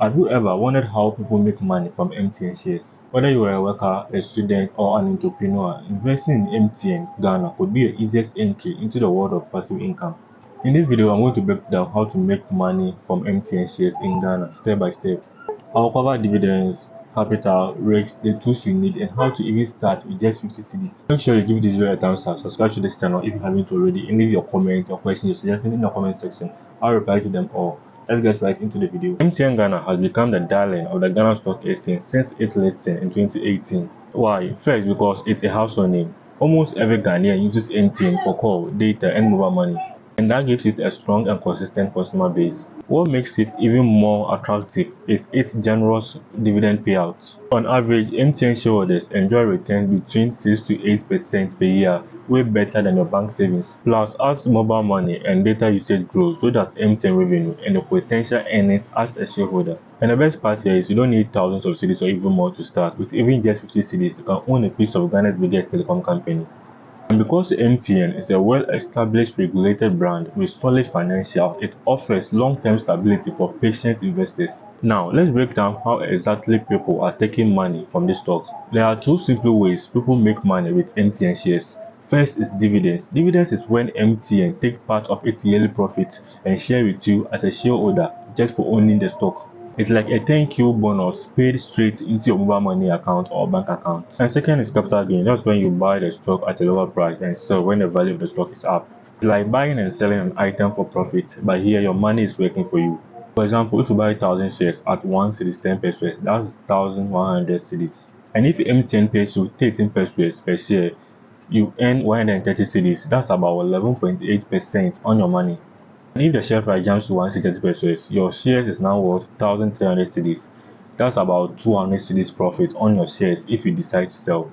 Have you ever wondered how people make money from MTN shares? Whether you are a worker, a student, or an entrepreneur, investing in MTN Ghana could be your easiest entry into the world of passive income. In this video, I'm going to break down how to make money from MTN shares in Ghana step by step. I'll cover dividends, capital, risks, the tools you need, and how to even start with just 50 cedis. Make sure you give this video a thumbs up, subscribe to this channel if you haven't already, and leave your comment, your questions, your suggestions in the comment section. I'll reply to them all. Let's get right into the video. MTN Ghana has become the darling of the Ghana Stock Exchange since its listing in 2018. Why? First, because it's a household name. Almost every Ghanaian uses MTN for call, data, and mobile money, and that gives it a strong and consistent customer base. What makes it even more attractive is its generous dividend payouts. On average, MTN shareholders enjoy returns between 6 to 8% per year, way better than your bank savings. Plus, as mobile money and data usage grows, so does MTN revenue and the potential earnings as a shareholder. And the best part here is you don't need thousands of cedis or even more to start. With even just 50 cedis, you can own a piece of Ghana's biggest telecom company. And because MTN is a well-established regulated brand with solid financials, it offers long-term stability for patient investors. Now, let's break down how exactly people are taking money from this stock. There are two simple ways people make money with MTN shares. First is dividends. Dividends is when MTN takes part of its yearly profits and share with you as a shareholder just for owning the stock. It's like a thank you bonus paid straight into your mobile money account or bank account. And second is capital gain. That's when you buy the stock at a lower price and sell when the value of the stock is up. It's like buying and selling an item for profit, but here your money is working for you. For example, if you buy 1,000 shares at 1 cedis 10 pesos, that's 1,100 cedis. And if MTN pays you 13 pesos per share, you earn 130 cedis. That's about 11.8% on your money. And if the share price jumps to 160 pesos, your shares is now worth 1,300 cedis. That's about 200 cedis profit on your shares if you decide to sell.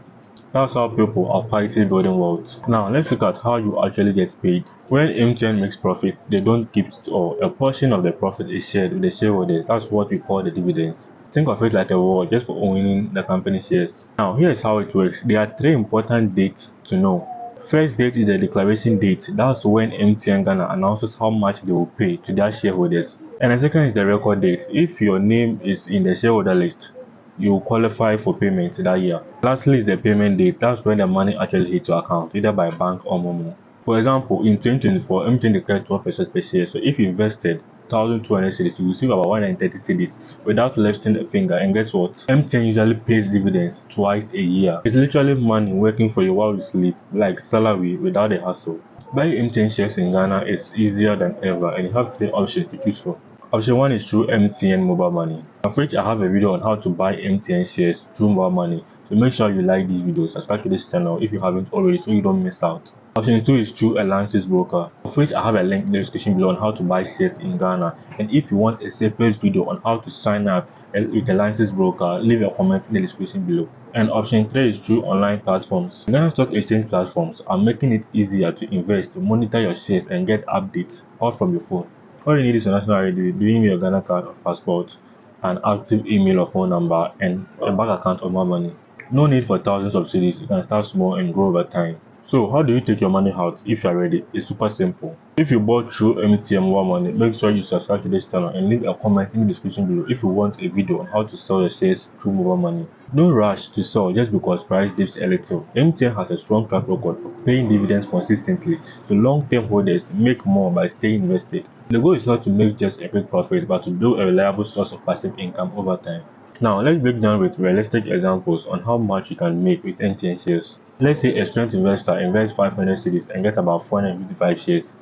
That's how people are quietly building wealth. Now let's look at how you actually get paid. When MTN makes profit, they don't keep it all. A portion of the profit is shared with the shareholders. That's what we call the dividends. Think of it like a reward just for owning the company shares. Now here's how it works. There are three important dates to know. First date is the declaration date. That's when MTN Ghana announces how much they will pay to their shareholders. And the second is the record date. If your name is in the shareholder list, you will qualify for payment that year. Lastly is the payment date. That's when the money actually hits your account, either by bank or Momo. For example, in 2024, MTN declared 12 pesos per share. So if you invested 1,200 cedis, you receive about 130 cedis without lifting a finger. And guess what? MTN usually pays dividends twice a year. It's literally money working for you while you sleep, like salary without a hassle. Buying MTN shares in Ghana is easier than ever, and you have three options to choose from. Option 1 is through MTN mobile money. Of which I have a video on how to buy MTN shares through mobile money. So make sure you like this video, subscribe to this channel if you haven't already so you don't miss out. Option 2 is through a license broker, of which I have a link in the description below on how to buy shares in Ghana. And if you want a separate video on how to sign up with a license broker, leave a comment in the description below. And option 3 is through online platforms. Ghana Stock Exchange platforms are making it easier to invest, monitor your shares, and get updates all from your phone. All you need is a national ID, bring your Ghana card or passport, an active email or phone number, and a bank account or more money. No need for thousands of cedis. You can start small and grow over time. So how do you take your money out if you are ready? It's super simple. If you bought through MTN mobile money, make sure you subscribe to this channel and leave a comment in the description below if you want a video on how to sell your shares through mobile money. Don't rush to sell just because price dips a little. MTN has a strong track record of paying dividends consistently, so long-term holders make more by staying invested. The goal is not to make just a quick profit, but to build a reliable source of passive income over time. Now let's break down with realistic examples on how much you can make with MTN shares. Let's say a student investor invests 500 cedis and gets about 455 shares.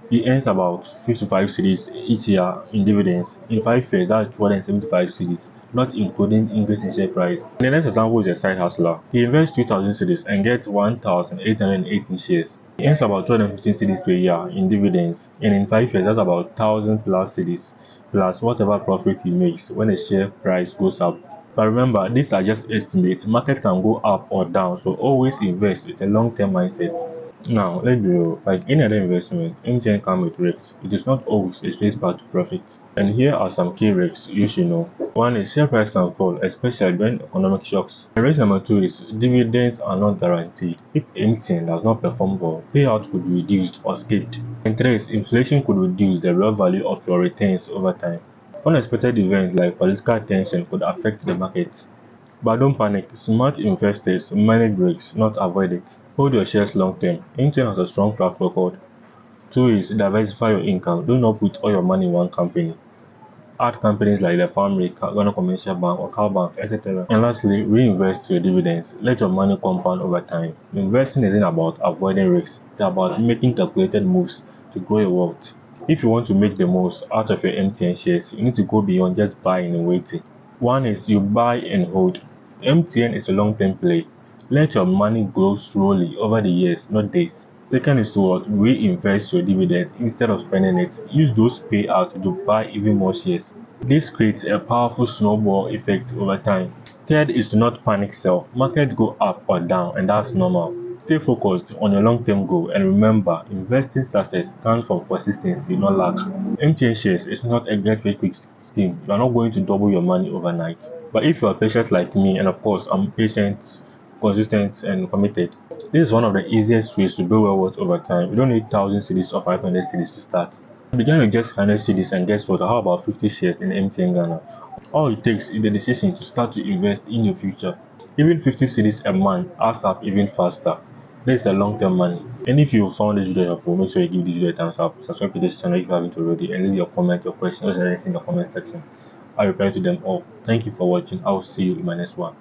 He earns about 55 cedis each year in dividends. In 5 years, that's 275 cedis, not including increase in share price. And the next example is a side hustler. He invests 2,000 cedis and gets 1,818 shares. He earns about 215 cedis per year in dividends, and in 5 years, that's about 1,000 plus cedis, plus whatever profit he makes when the share price goes up. But remember, these are just estimates. Market can go up or down, so always invest with a long-term mindset. Now, let's be real, like any other investment, MTN comes with risks. It is not always a straight path to profit. And here are some key risks you should know. One is share price can fall, especially during economic shocks. And risk number 2 is dividends are not guaranteed. If MTN does not perform well, payout could be reduced or skipped. And 3 is inflation could reduce the real value of your returns over time. Unexpected events like political tension could affect the market. But don't panic. Smart investors manage risks, not avoid it. Hold your shares long term. MTN has a strong track record. Two is diversify your income. Do not put all your money in one company. Add companies like the Farm Rate, Ghana Commercial Bank, or Cal Bank, etc. And lastly, reinvest your dividends. Let your money compound over time. Investing isn't about avoiding risks, it's about making calculated moves to grow your wealth. If you want to make the most out of your MTN shares, you need to go beyond just buying and waiting. One is you buy and hold. MTN is a long-term play. Let your money grow slowly over the years, not days. Second is to what? Reinvest your dividends instead of spending it. Use those payouts to buy even more shares. This creates a powerful snowball effect over time. Third is to not panic sell. Markets go up or down, and that's normal. Stay focused on your long-term goal and remember, investing success comes from consistency, not luck. MTN shares is not a get rich quick scheme. You are not going to double your money overnight. But if you are patient like me, and of course I'm patient, consistent, and committed, this is one of the easiest ways to build your wealth over time. You don't need 1,000 cedis or 500 cedis to start. Begin with just 100 cedis and guess what? How about 50 shares in MTN Ghana? All it takes is the decision to start to invest in your future. Even 50 cedis a month adds up even faster. This is a long-term money. And if you found this video helpful, make sure you give this video a thumbs up, subscribe to this channel if you haven't already, and leave your comment, your questions, and anything in the comment section. I'll reply to them all. Thank you for watching. I will see you in my next one.